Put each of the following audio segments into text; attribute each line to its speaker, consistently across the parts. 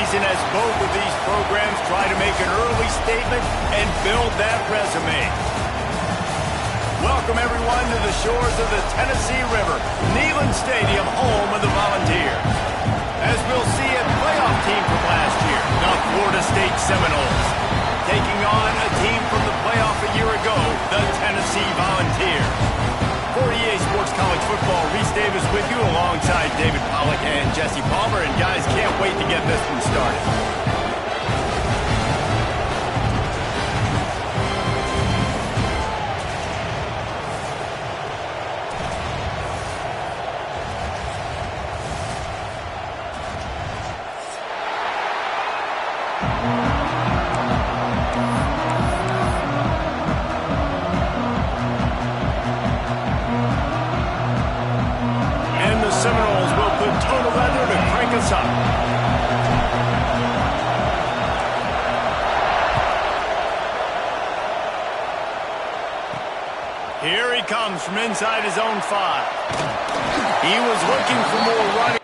Speaker 1: season as both of these programs try to make an early statement and build that resume. Welcome, everyone, to the shores of the Tennessee River, Neyland Stadium, home of the Volunteers. As we'll see a playoff team from last year, the Florida State Seminoles, taking on a team from the playoff a year ago, the Tennessee Volunteers. For EA Sports College Football, Reese Davis with you alongside David Pollack and Jesse Palmer. And guys, can't wait to get this one started. Here he comes from inside his own 5. He was looking for more running.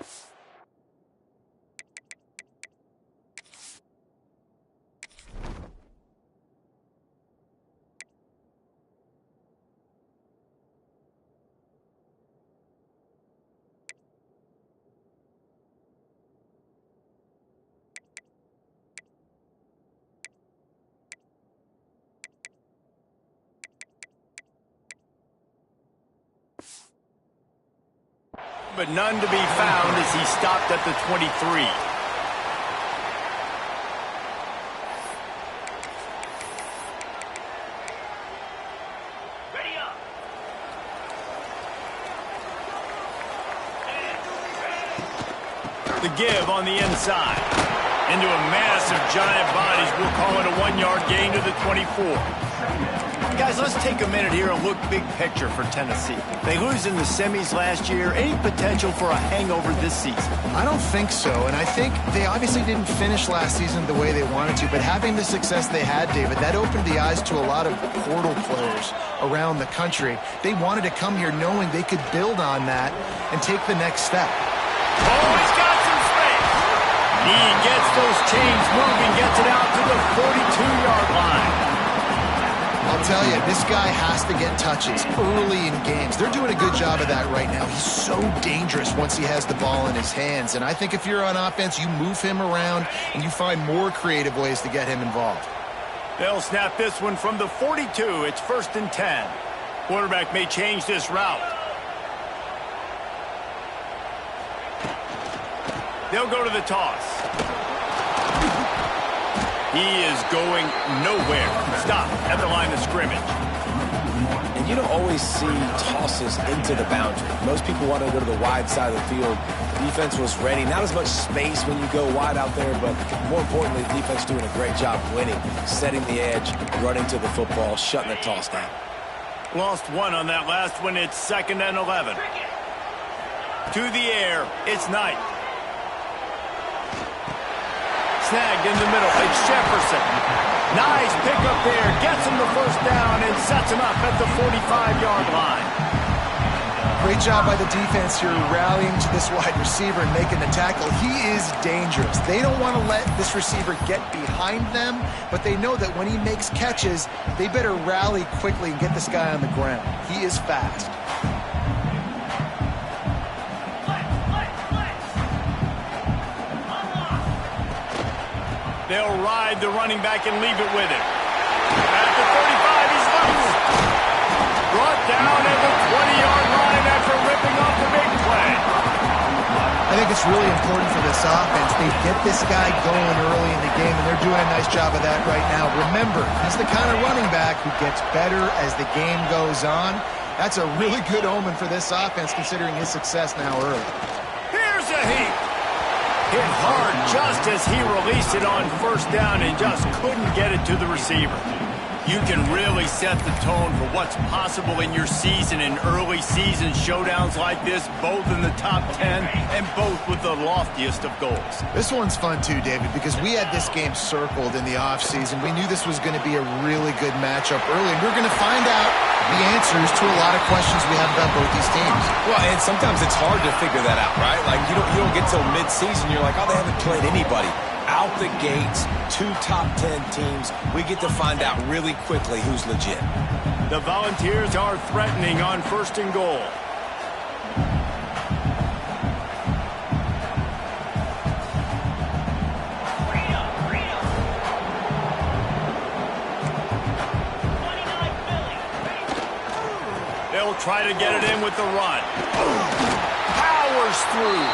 Speaker 1: But none to be found as he stopped at the 23. Ready up. The give on the inside. Into a mass of giant bodies. We'll call it a 1-yard gain to the 24. Guys, let's take a minute here and look big picture for Tennessee. They lose in the semis last year. Any potential for a hangover this season?
Speaker 2: I don't think so, and I think they obviously didn't finish last season the way they wanted to, but having the success they had, David, that opened the eyes to a lot of portal players around the country. They wanted to come here knowing they could build on that and take the next step.
Speaker 1: Oh, he's got some space. He gets those chains moving, gets it out to the 42-yard line.
Speaker 2: I'll tell you, this guy has to get touches early in games. They're doing a good job of that right now. He's so dangerous once he has the ball in his hands. And I think if you're on offense, you move him around and you find more creative ways to get him involved.
Speaker 1: They'll snap this one from the 42. It's 1st and 10. Quarterback may change this route. They'll go to the toss. He is going nowhere. Stop at the line of scrimmage.
Speaker 3: And you don't always see tosses into the boundary. Most people want to go to the wide side of the field. Defense was ready. Not as much space when you go wide out there, but more importantly, the defense doing a great job winning, setting the edge, running to the football, shutting the toss down.
Speaker 1: Lost one on that last one. It's 2nd and 11. To the air. It's Knight. Snagged in the middle. It's Jefferson. Nice pickup there. Gets him the 1st down and sets him up at the 45-yard line.
Speaker 2: Great job by the defense here rallying to this wide receiver and making the tackle. He is dangerous. They don't want to let this receiver get behind them, but they know that when he makes catches, they better rally quickly and get this guy on the ground. He is fast.
Speaker 1: They'll ride the running back and leave it with him. At the 35, he's loose. Brought down at the 20-yard line after ripping off the big play.
Speaker 2: I think it's really important for this offense. They get this guy going early in the game, and they're doing a nice job of that right now. Remember, he's the kind of running back who gets better as the game goes on. That's a really good omen for this offense, considering his success now early.
Speaker 1: Here's a heap. Hit hard just as he released it on 1st down and just couldn't get it to the receiver. You can really set the tone for what's possible in your season in early season showdowns like this, both in the top 10 and both with the loftiest of goals.
Speaker 2: This one's fun too, David, because we had this game circled in the offseason. We knew this was going to be a really good matchup early, and we're going to find out the answers to a lot of questions we have about both these teams.
Speaker 3: Well, and sometimes it's hard to figure that out, right? Like, you don't get till mid-season, you're like, oh, they haven't played anybody out the gates, 2 top 10 teams. We get to find out really quickly who's legit.
Speaker 1: The Volunteers are threatening on 1st and goal. They'll try to get it in with the run. Powers through.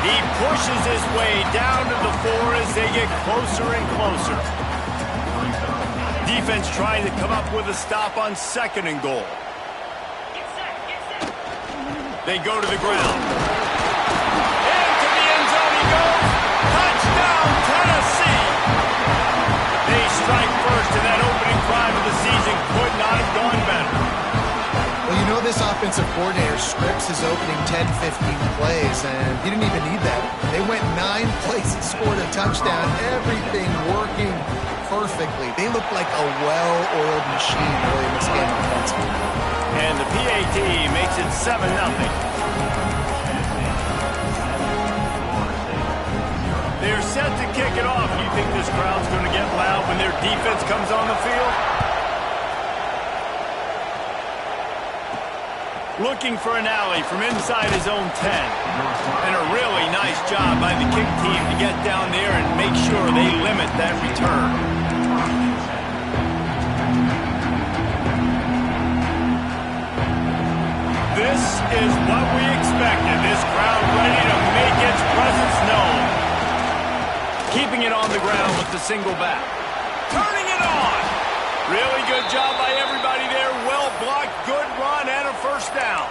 Speaker 1: He pushes his way down to the 4 as they get closer and closer. Defense trying to come up with a stop on 2nd and goal. They go to the ground. Into the end zone he goes. Touchdown, Tennessee. They strike first, and that opening drive of the season could not have gone better.
Speaker 2: Well, you know this offensive coordinator scripts his opening 10, 15 plays, and he didn't even need that. They went 9 plays and scored a touchdown. Everything working perfectly. They look like a well-oiled machine early in this game offensively.
Speaker 1: And the PAT makes it 7-0. They're set to kick it off. You think this crowd's going to get loud when their defense comes on the field? Looking for an alley from inside his own 10. And a really nice job by the kick team to get down there and make sure they limit that return. This is what we expected. This crowd ready to make its presence known. Keeping it on the ground with the single back. Turning it on. Really good job by everybody there. Well blocked, good run, and a 1st down.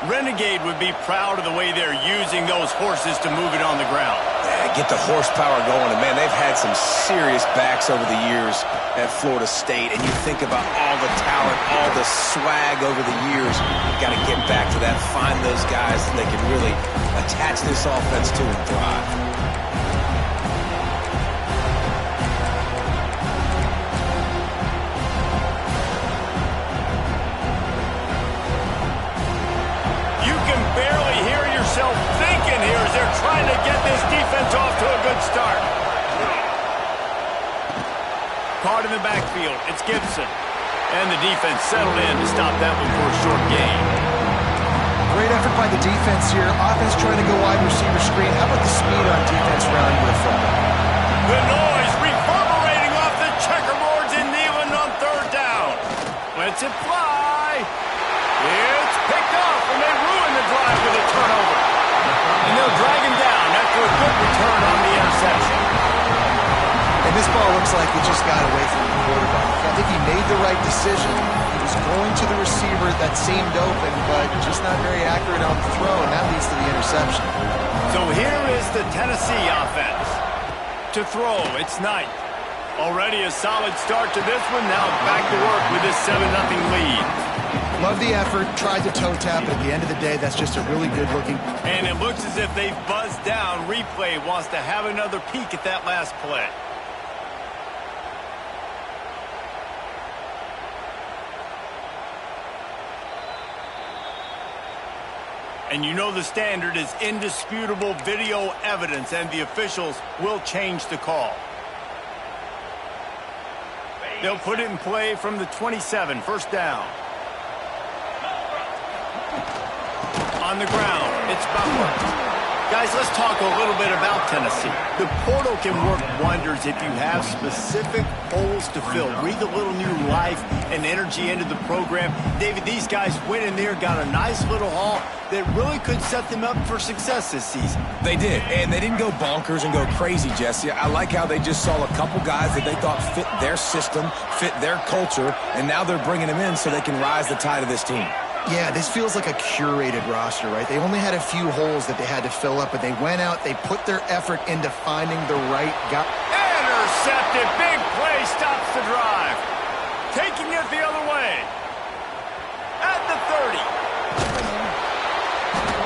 Speaker 1: Renegade would be proud of the way they're using those horses to move it on the ground.
Speaker 3: Yeah, get the horsepower going. And, man, they've had some serious backs over the years at Florida State. And you think about all the talent, all the swag over the years. Got to get back to that, find those guys that they can really attach this offense to and thrive.
Speaker 1: Thinking here as they're trying to get this defense off to a good start. Caught in the backfield. It's Gibson. And the defense settled in to stop that one for a short gain.
Speaker 2: Great effort by the defense here. Offense trying to go wide receiver screen. How about the speed on defense rallying with them?
Speaker 1: The noise reverberating off the checkerboards in Neyland on 3rd down. Lets it fly. It's picked off, and they ruin the drive with a turnover. And they'll drag him down after a good return on the interception.
Speaker 2: And this ball looks like it just got away from the quarterback. I think he made the right decision. He was going to the receiver that seemed open, but just not very accurate on the throw, and that leads to the interception.
Speaker 1: So here is the Tennessee offense. To throw, it's Knight. Already a solid start to this one. Now back to work with this 7-0 lead.
Speaker 2: Love the effort, tried to toe tap, but at the end of the day, that's just a really good-looking.
Speaker 1: And it looks as if they've buzzed down. Replay wants to have another peek at that last play. And you know the standard is indisputable video evidence, and the officials will change the call. They'll put it in play from the 27, 1st down. On the ground, it's Butler. Guys, let's talk a little bit about Tennessee. The portal can work wonders if you have specific holes to fill. Breathe a little new life and energy into the program. David, these guys went in there, got a nice little haul that really could set them up for success this season.
Speaker 3: They did, and they didn't go bonkers and go crazy, Jesse. I like how they just saw a couple guys that they thought fit their system, fit their culture, and now they're bringing them in so they can rise the tide of this team.
Speaker 2: Yeah, this feels like a curated roster, right? They only had a few holes that they had to fill up, but they went out, they put their effort into finding the right guy.
Speaker 1: Intercepted, big play, stops the drive. Taking it the other way. At the 30.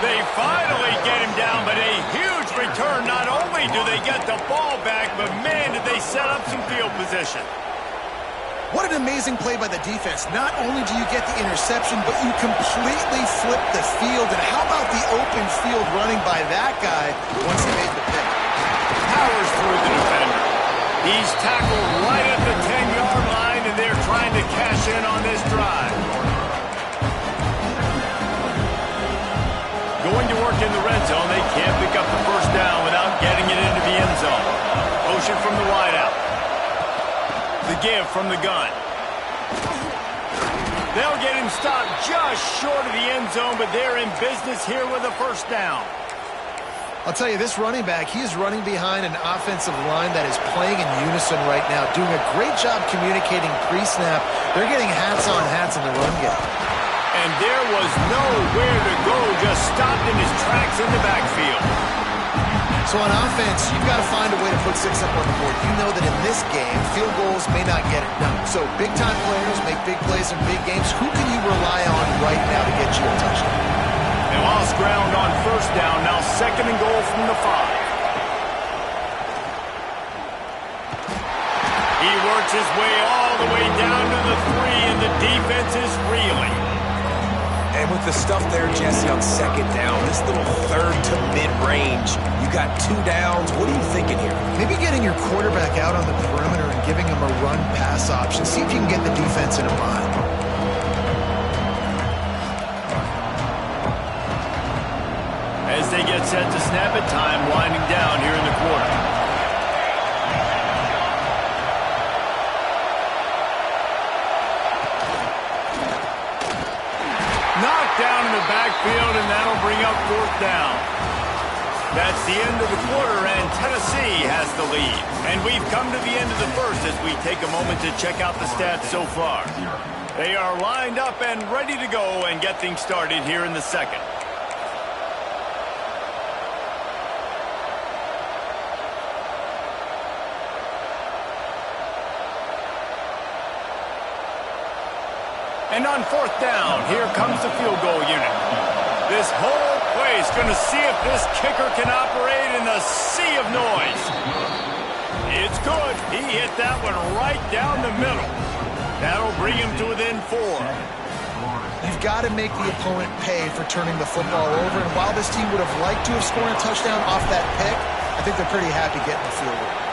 Speaker 1: They finally get him down, but a huge return. Not only do they get the ball back, but man, did they set up some field position.
Speaker 2: What an amazing play by the defense. Not only do you get the interception, but you completely flip the field. And how about the open field running by that guy once he made the pick?
Speaker 1: powers through the defender. He's tackled right at the 10-yard line, and they're trying to cash in on this drive. Going to work in the red zone, they can't pick up the first down without getting it into the end zone. Motion from the wideout. The give from the gun. They'll get him stopped just short of the end zone, but they're in business here with a first down.
Speaker 2: I'll tell you, this running back, he is running behind an offensive line that is playing in unison right now, doing a great job communicating pre-snap. They're getting hats on hats in the run game.
Speaker 1: And there was nowhere to go, just stopped in his tracks in the backfield.
Speaker 2: So on offense, you've got to find a way to put 6 up on the board. You know that in this game, field goals may not get it done. So big-time players make big plays in big games. Who can you rely on right now to get you a touchdown?
Speaker 1: They lost ground on first down. Now 2nd and goal from the 5. He works his way all the way down to the 3, and the defense is reeling.
Speaker 3: And with the stuff there, Jesse, on 2nd down, this little 3rd to mid-range, you got 2 downs. What are you thinking here?
Speaker 2: Maybe getting your quarterback out on the perimeter and giving him a run-pass option. See if you can get the defense in a bind.
Speaker 1: As they get set to snap it, time winding down here in the quarter. Knocked down in the backfield, and that'll bring up 4th down. That's the end of the quarter, and Tennessee has the lead. And we've come to the end of the first as we take a moment to check out the stats so far. They are lined up and ready to go and get things started here in the 2nd. And on 4th down, here comes the field goal unit. This whole place going to see if this kicker can operate in the sea of noise. It's good. He hit that one right down the middle. That'll bring him to within 4.
Speaker 2: You've got to make the opponent pay for turning the football over. And while this team would have liked to have scored a touchdown off that pick, I think they're pretty happy getting the field goal.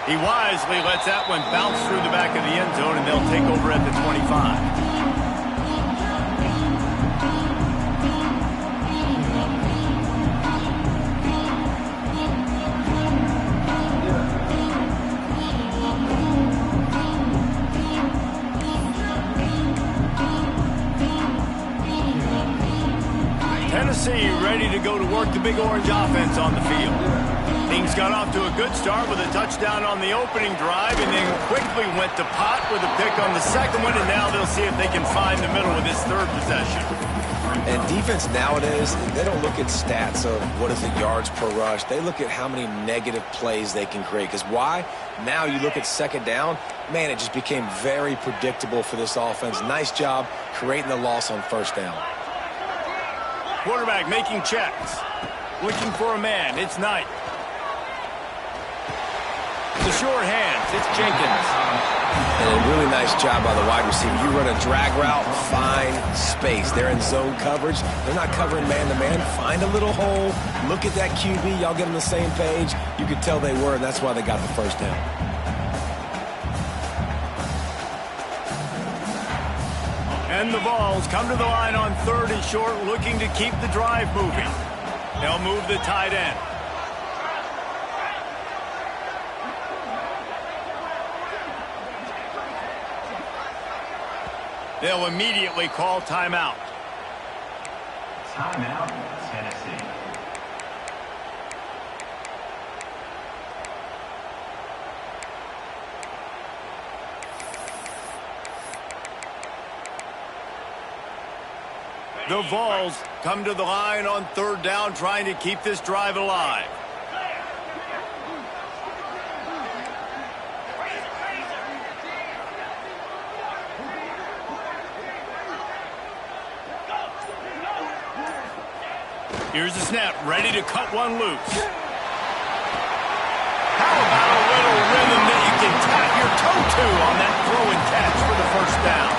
Speaker 1: He wisely lets that one bounce through the back of the end zone, and they'll take over at the 25. Tennessee ready to go to work the Big Orange offense on the field. Things got off to a good start with a touchdown on the opening drive, and then quickly went to pot with a pick on the 2nd one, and now they'll see if they can find the middle with this 3rd possession.
Speaker 3: And defense nowadays, they don't look at stats of what is the yards per rush. They look at how many negative plays they can create. Because why? Now you look at 2nd down, man, it just became very predictable for this offense. Nice job creating the loss on 1st down.
Speaker 1: Quarterback making checks. Looking for a man. It's Knight. The short hands, it's Jenkins.
Speaker 3: And a really nice job by the wide receiver. You run a drag route, find space. They're in zone coverage. They're not covering man-to-man. Find a little hole. Look at that QB. Y'all get on the same page. You could tell they were, and that's why they got the 1st down.
Speaker 1: And the Vols come to the line on 3rd and short, looking to keep the drive moving. They'll move the tight end. They'll immediately call timeout.
Speaker 4: Timeout, Tennessee.
Speaker 1: The Vols come to the line on 3rd down, trying to keep this drive alive. Here's the snap, ready to cut one loose. How about a little rhythm that you can tap your toe to on that throw and catch for the 1st down?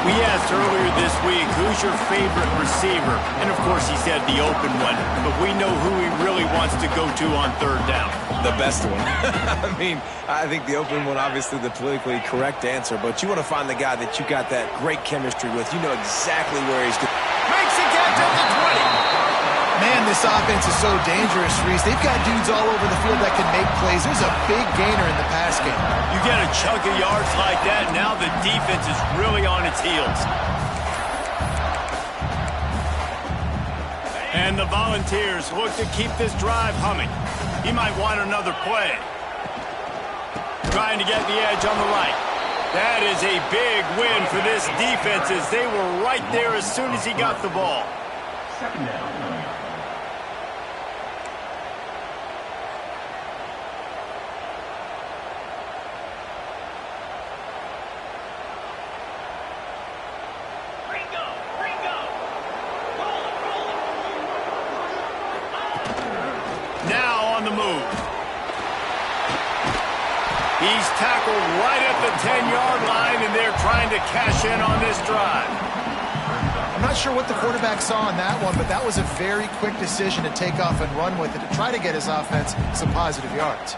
Speaker 1: We asked earlier this week, who's your favorite receiver? And, of course, he said the open one, but we know who he really wants to go to on third down.
Speaker 3: The best one. I mean, I think the open one, obviously the politically correct answer, but you want to find the guy that you got that great chemistry with. You know exactly where he's going.
Speaker 1: Makes a catch at the 20.
Speaker 2: Man, this offense is so dangerous, Reese. They've got dudes all over the field that can make plays. There's a big gainer in the pass game.
Speaker 1: You get a chunk of yards like that, now the defense is really on its heels. And the Volunteers look to keep this drive humming. He might want another play. Trying to get the edge on the right. That is a big win for this defense as they were right there as soon as he got the ball.
Speaker 4: Second down.
Speaker 1: He's tackled right at the 10-yard line, and they're trying to cash in on this drive.
Speaker 2: I'm not sure what the quarterback saw on that one, but that was a very quick decision to take off and run with it to try to get his offense some positive yards.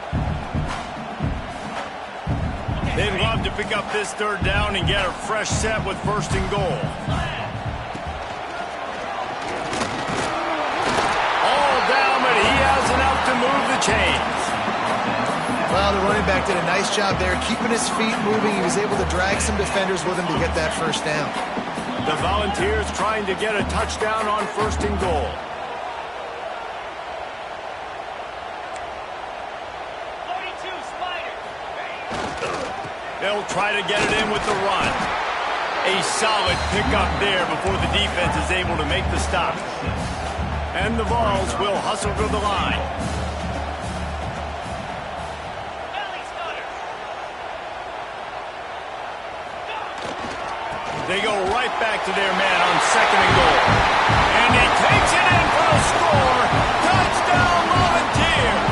Speaker 1: They'd love to pick up this third down and get a fresh set with first and goal. All down, but he has enough to move the chains.
Speaker 2: Well, the running back did a nice job there, keeping his feet moving. He was able to drag some defenders with him to get that first down.
Speaker 1: The Volunteers trying to get a touchdown on first and goal. They'll try to get it in with the run. A solid pickup there before the defense is able to make the stop. And the Vols will hustle to the line. They go right back to their man on second and goal. And he takes it in for the score. Touchdown, Volunteers!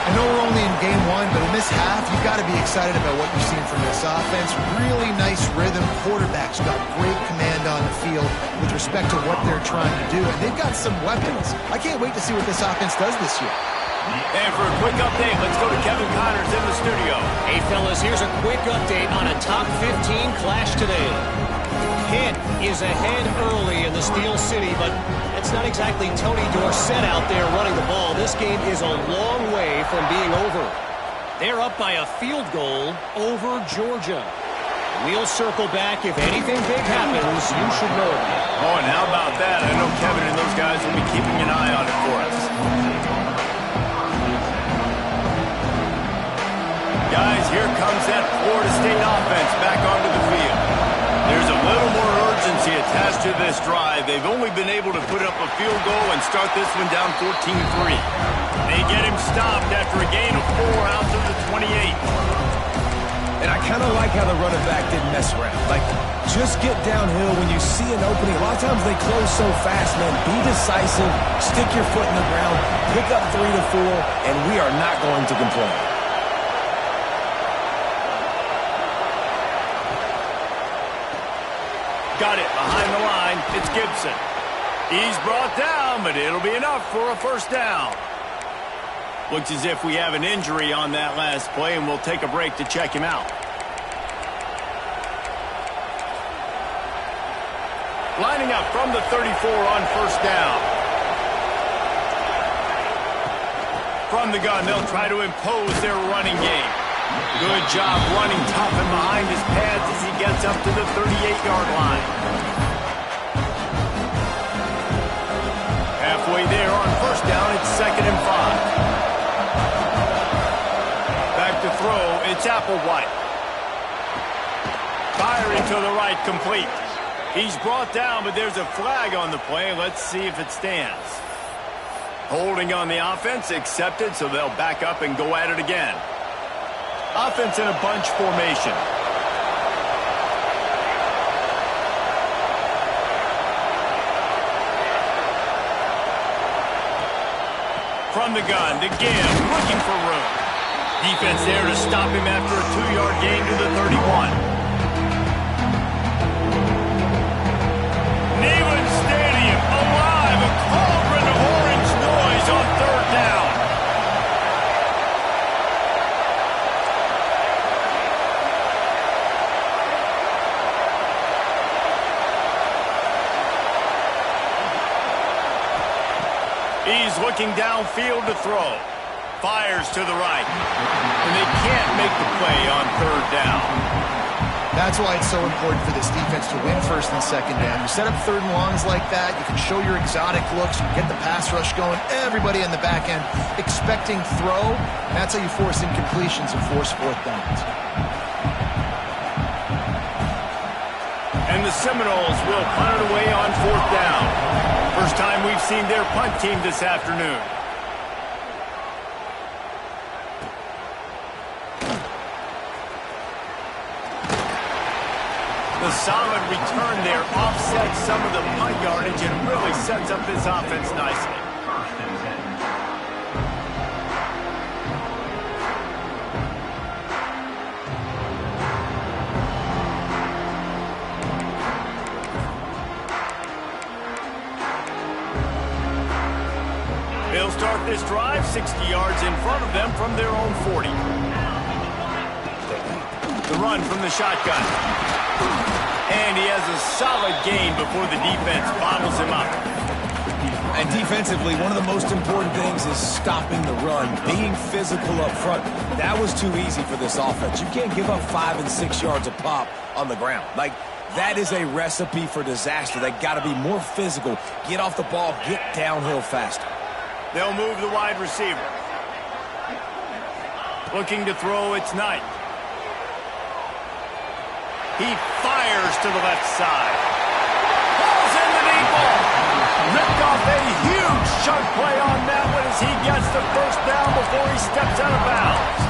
Speaker 2: I know we're only in game one, but in this half, you've got to be excited about what you're seeing from this offense. Really nice rhythm. Quarterback's got great command on the field with respect to what they're trying to do. And they've got some weapons. I can't wait to see what this offense does this year.
Speaker 1: And for a quick update, let's go to Kevin Connors in the studio.
Speaker 5: Hey, fellas, here's a quick update on a top 15 clash today. Pitt is ahead early in the Steel City, but it's not exactly Tony Dorsett out there running the ball. This game is a long way from being over. They're up by a field goal over Georgia. We'll circle back. If anything big happens, you should know about it.
Speaker 1: Oh, and how about that? I know Kevin and those guys will be keeping an eye on it for us. Guys, here comes that Florida State offense back onto the field. There's a little more urgency attached to this drive. They've only been able to put up a field goal and start this one down 14-3. They get him stopped after a gain of 4 out to the 28.
Speaker 3: And I kind of like how the running back didn't mess around. Like, just get downhill when you see an opening. A lot of times they close so fast, man. Be decisive, stick your foot in the ground, pick up 3 to 4, and we are not going to complain.
Speaker 1: Got it behind the line. It's Gibson. He's brought down, but it'll be enough for a first down. Looks as if we have an injury on that last play, and we'll take a break to check him out. Lining up from the 34 on first down. From the gun, they'll try to impose their running game. Good job running tough and behind his pads as he gets up to the 38-yard line. Halfway there on first down, it's 2nd and 5. Back to throw, it's Applewhite. Firing to the right, complete. He's brought down, but there's a flag on the play. Let's see if it stands. Holding on the offense, accepted, so they'll back up and go at it again. Offense in a bunch formation. From the gun, to give, looking for room. Defense there to stop him after a 2-yard gain to the 31. Looking downfield to throw. Fires to the right. And they can't make the play on third down.
Speaker 2: That's why it's so important for this defense to win first and second down. You set up third and longs like that, you can show your exotic looks, you get the pass rush going, everybody in the back end expecting throw, and that's how you force incompletions and force fourth downs.
Speaker 1: And the Seminoles will punt it away on fourth down. First time we've seen their punt team this afternoon. The solid return there offsets some of the punt yardage and really sets up this offense nicely. They'll start this drive 60 yards in front of them from their own 40. The run from the shotgun. And he has a solid gain before the defense bottles him up.
Speaker 3: And defensively, one of the most important things is stopping the run, being physical up front. That was too easy for this offense. You can't give up 5 and 6 yards a pop on the ground. Like, that is a recipe for disaster. They got to be more physical, get off the ball, get downhill faster.
Speaker 1: They'll move the wide receiver. Looking to throw, it's Knight. He fires to the left side. Balls in the deep ball. Ripped off a huge chunk play on that one as he gets the first down before he steps out of bounds.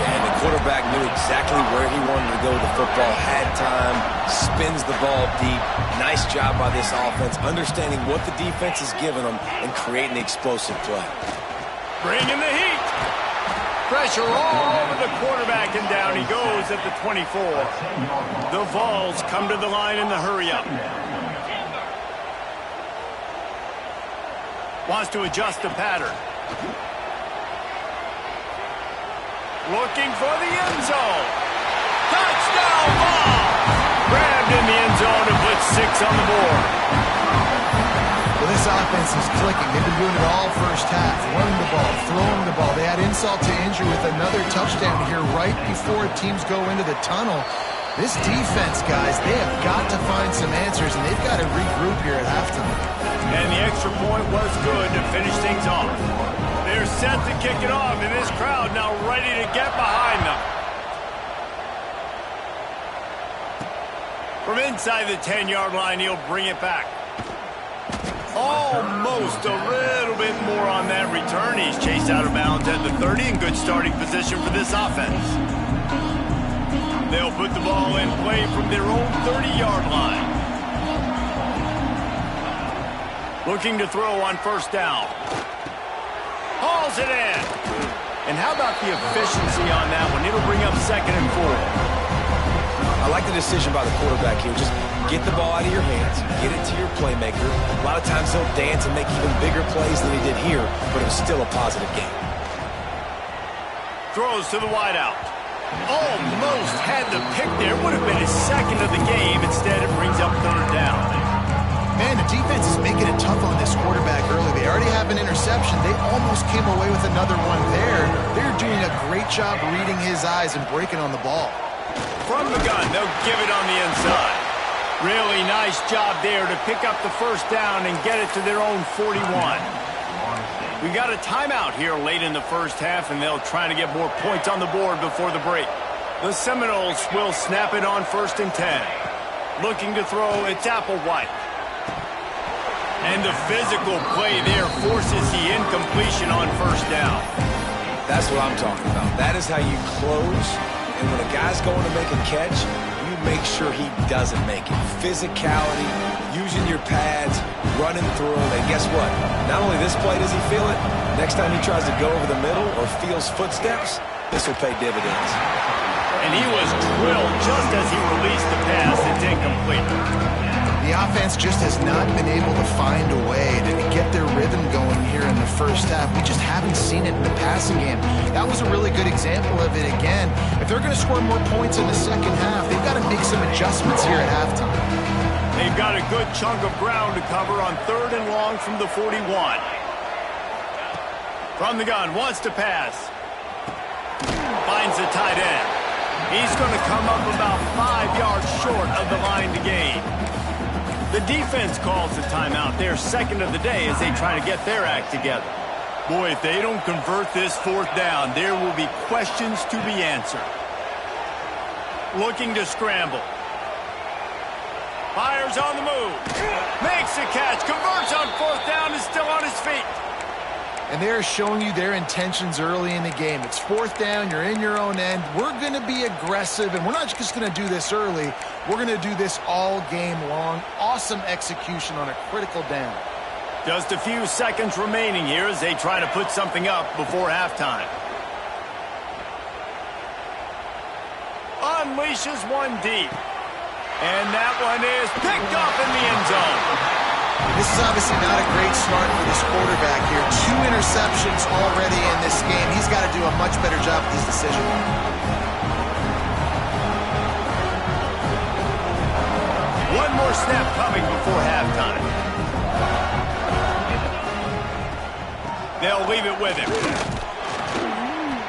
Speaker 3: And the quarterback knew exactly where he wanted to go with the football, had time, spins the ball deep. Nice job by this offense, understanding what the defense is giving them and creating the explosive play.
Speaker 1: Bringing the heat. Pressure all over the quarterback, and down he goes at the 24. The Vols come to the line in the hurry-up. Wants to adjust the pattern. Looking for the end zone. Touchdown ball! Grabbed in the end zone and put 6 on the board.
Speaker 2: Well, this offense is clicking. They've been doing it all first half. Running the ball, throwing the ball. They had insult to injury with another touchdown here right before teams go into the tunnel. This defense, guys, they have got to find some answers, and they've got to regroup here at halftime.
Speaker 1: And the extra point was good to finish things off. They're set to kick it off, and this crowd now ready to get behind them. From inside the 10-yard line, he'll bring it back. Almost a little bit more on that return. He's chased out of bounds at the 30 in good starting position for this offense. They'll put the ball in play from their own 30-yard line. Looking to throw on first down. Hauls it in. And how about the efficiency on that one? It'll bring up 2nd and 4.
Speaker 3: I like the decision by the quarterback here. Just get the ball out of your hands, get it to your playmaker. A lot of times he'll dance and make even bigger plays than he did here, but it was still a positive game.
Speaker 1: Throws to the wideout. Almost had the pick there. Would have been his 2nd of the game. Instead, it brings up 3rd down.
Speaker 2: Man, the defense is making it tough on this quarterback early. They already have an interception. They almost came away with another one there. They're doing a great job reading his eyes and breaking on the ball.
Speaker 1: From the gun, they'll give it on the inside. Really nice job there to pick up the first down and get it to their own 41. We got a timeout here late in the first half, and they'll try to get more points on the board before the break. The Seminoles will snap it on 1st and 10. Looking to throw, it's Applewhite. And the physical play there forces the incompletion on first down.
Speaker 3: That's what I'm talking about. That is how you close. And when a guy's going to make a catch, you make sure he doesn't make it. Physicality, using your pads, running through them. And guess what? Not only this play does he feel it, next time he tries to go over the middle or feels footsteps, this will pay dividends.
Speaker 1: And he was drilled just as he released the pass. It's incomplete.
Speaker 2: The offense just has not been able to find a way to get their rhythm going here in the first half. We just haven't seen it in the passing game. That was a really good example of it again. If they're going to score more points in the second half, they've got to make some adjustments here at halftime.
Speaker 1: They've got a good chunk of ground to cover on 3rd and long from the 41. From the gun, wants to pass. Finds the tight end. He's going to come up about 5 yards short of the line to gain. The defense calls the timeout. Their second of the day as they try to get their act together. Boy, if they don't convert this fourth down, there will be questions to be answered. Looking to scramble. Fires on the move. Makes the catch. Converts on fourth down. Is still on his feet.
Speaker 2: And they're showing you their intentions early in the game. It's fourth down. You're in your own end. We're going to be aggressive, and we're not just going to do this early. We're going to do this all game long. Awesome execution on a critical down.
Speaker 1: Just a few seconds remaining here as they try to put something up before halftime. Unleashes one deep. And that one is picked off in the end zone.
Speaker 2: This is obviously not a great start for this quarterback here. 2 interceptions already in this game. He's got to do a much better job with his decision.
Speaker 1: One more snap coming before halftime. They'll leave it with him.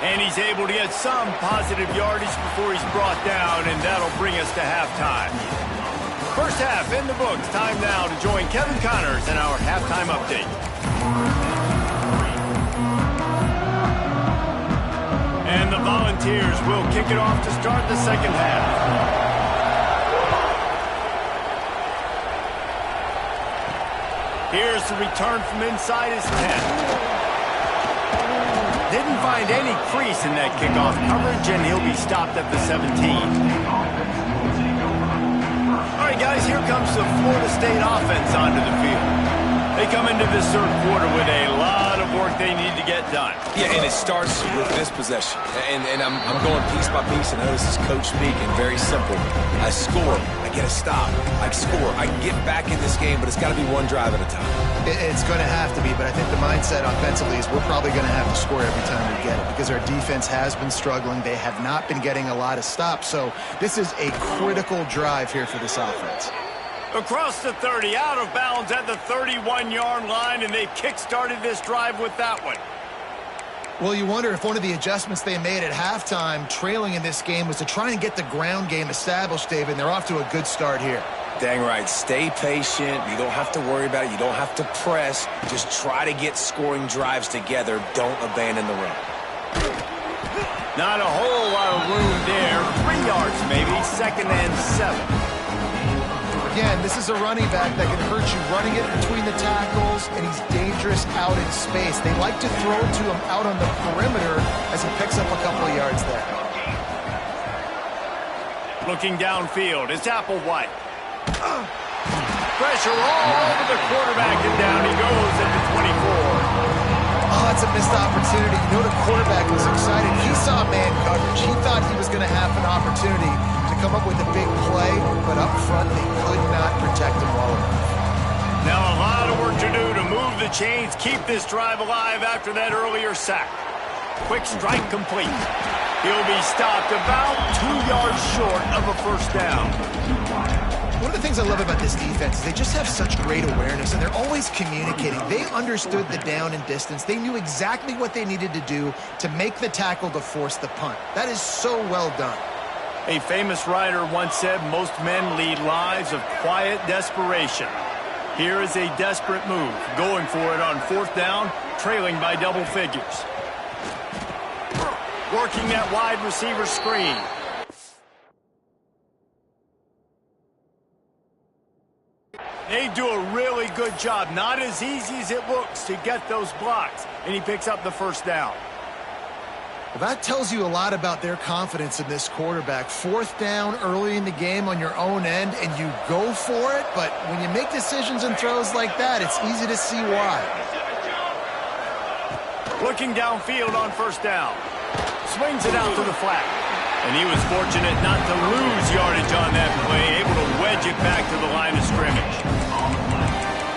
Speaker 1: And he's able to get some positive yardage before he's brought down, and that'll bring us to halftime. First half in the books. Time now to join Kevin Connors in our halftime update. And the Volunteers will kick it off to start the second half. Here's the return from inside his 10. Didn't find any crease in that kickoff coverage, and he'll be stopped at the 17. All right, guys, here comes the Florida State offense onto the field. They come into this third quarter with a lot of work they need to get done.
Speaker 3: Yeah, and it starts with this possession. And I'm going piece by piece, and I know this is coach speaking, very simple. I score, I get a stop, I score, I get back in this game, but it's got to be one drive at a time.
Speaker 2: It's going to have to be, but I think the mindset offensively is we're probably going to have to score every time we get it because our defense has been struggling. They have not been getting a lot of stops, so this is a critical drive here for this offense.
Speaker 1: Across the 30, out of bounds at the 31-yard line, and they've kick-started this drive with that one.
Speaker 2: Well, you wonder if one of the adjustments they made at halftime, trailing in this game, was to try and get the ground game established, David, and they're off to a good start here.
Speaker 3: Dang right. Stay patient. You don't have to worry about it. You don't have to press. Just try to get scoring drives together. Don't abandon the run.
Speaker 1: Not a whole lot of room there. 3 yards maybe, second and 7.
Speaker 2: Again, this is a running back that can hurt you running it between the tackles, and he's dangerous out in space. They like to throw to him out on the perimeter as he picks up a couple of yards there.
Speaker 1: Looking downfield, it's Applewhite. Pressure all over the quarterback, and down he goes at the 24.
Speaker 2: Oh, that's a missed opportunity. You know the quarterback was excited. He saw man coverage. He thought he was going to have an opportunity to come up with a big play, but up front they could not protect him well enough.
Speaker 1: Now a lot of work to do to move the chains, keep this drive alive after that earlier sack. Quick strike complete. He'll be stopped about 2 yards short of a first down.
Speaker 2: One of the things I love about this defense is they just have such great awareness, and they're always communicating. They understood the down and distance. They knew exactly what they needed to do to make the tackle to force the punt. That is so well done.
Speaker 1: A famous writer once said, most men lead lives of quiet desperation. Here is a desperate move, going for it on fourth down, trailing by double figures. Working that wide receiver screen. They do a really good job. Not as easy as it looks to get those blocks. And he picks up the first down.
Speaker 2: Well, that tells you a lot about their confidence in this quarterback. Fourth down early in the game on your own end, and you go for it. But when you make decisions and throws like that, it's easy to see why.
Speaker 1: Looking downfield on first down. Swings it out to the flat. And he was fortunate not to lose yardage on that play, able to wedge it back to the line of scrimmage.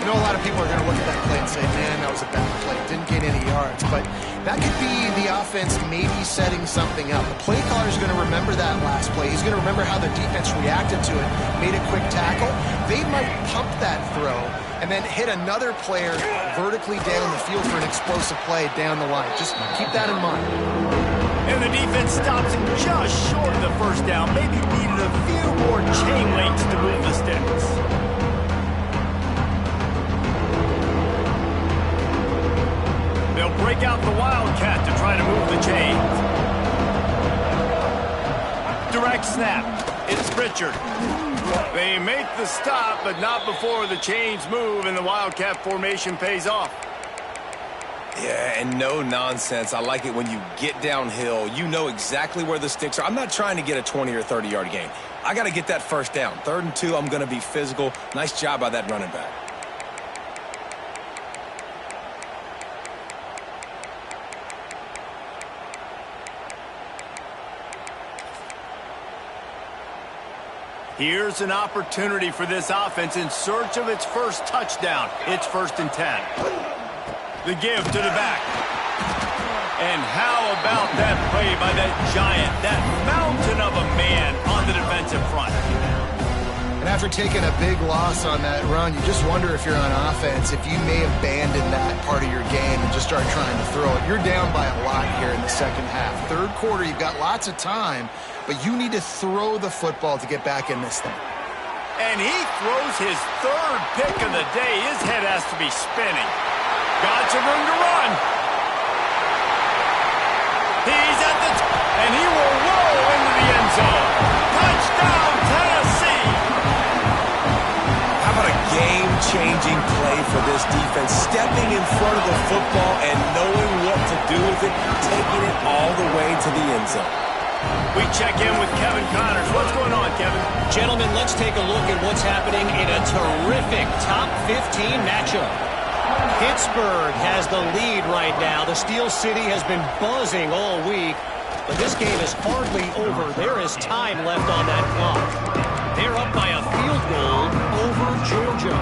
Speaker 2: You know a lot of people are going to look at that play and say, man, that was a bad play. Didn't gain any yards. But that could be the offense maybe setting something up. The play caller is going to remember that last play. He's going to remember how the defense reacted to it, made a quick tackle. They might pump that throw and then hit another player vertically down the field for an explosive play down the line. Just keep that in mind.
Speaker 1: And the defense stops him just short of the first down. Maybe needed a few more chain links to move the sticks. They'll break out the Wildcat to try to move the chains. Direct snap. It's Pritchard. They make the stop, but not before the chains move and the Wildcat formation pays off.
Speaker 3: Yeah, and no nonsense. I like it when you get downhill. You know exactly where the sticks are. I'm not trying to get a 20 or 30-yard gain. I got to get that first down. 3rd and 2, I'm going to be physical. Nice job by that running back.
Speaker 1: Here's an opportunity for this offense in search of its first touchdown. It's 1st and 10. The give to the back. And how about that play by that giant, that mountain of a man on the defensive front?
Speaker 2: And after taking a big loss on that run, you just wonder if you're on offense, if you may abandon that part of your game and just start trying to throw it. You're down by a lot here in the second half. 3rd quarter, you've got lots of time, but you need to throw the football to get back in this thing.
Speaker 1: And he throws his 3rd pick of the day. His head has to be spinning. Got some room to run. He's at the and he will roll into the end zone. Touchdown, Tennessee!
Speaker 3: How about a game-changing play for this defense? Stepping in front of the football and knowing what to do with it, taking it all the way to the end zone.
Speaker 1: We check in with Kevin Connors. What's going on, Kevin?
Speaker 5: Gentlemen, let's take a look at what's happening in a terrific top 15 matchup. Pittsburgh has the lead right now. The Steel City has been buzzing all week, but this game is hardly over. There is time left on that clock. They're up by a field goal over Georgia.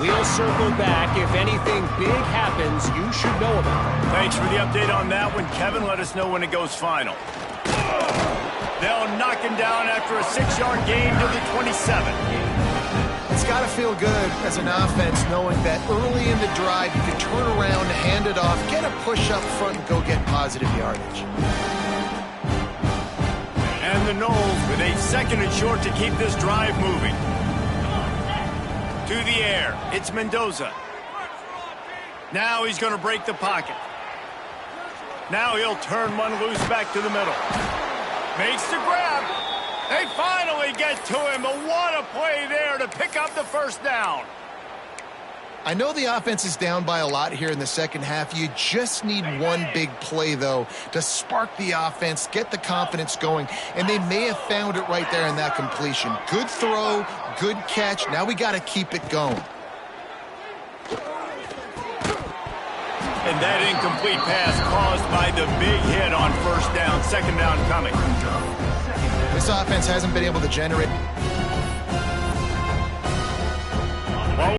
Speaker 5: We'll circle back. If anything big happens, you should know about it.
Speaker 1: Thanks for the update on that one, Kevin. Let us know when it goes final. They'll knock him down after a 6-yard gain to the 27.
Speaker 2: It's got to feel good as an offense knowing that early in the drive you can turn around, hand it off, get a push up front, and go get positive yardage.
Speaker 1: And the Noles with a 2nd and short to keep this drive moving. To the air, it's Mendoza. Now he's going to break the pocket. Now he'll turn one loose back to the middle. Makes the grab. They finally get to him, but what a play there to pick up the first down.
Speaker 2: I know the offense is down by a lot here in the second half. You just need one big play, though, to spark the offense, get the confidence going, and they may have found it right there in that completion. Good throw, good catch. Now we got to keep it going.
Speaker 1: And that incomplete pass caused by the big hit on 1st down, 2nd down coming.
Speaker 2: This offense hasn't been able to generate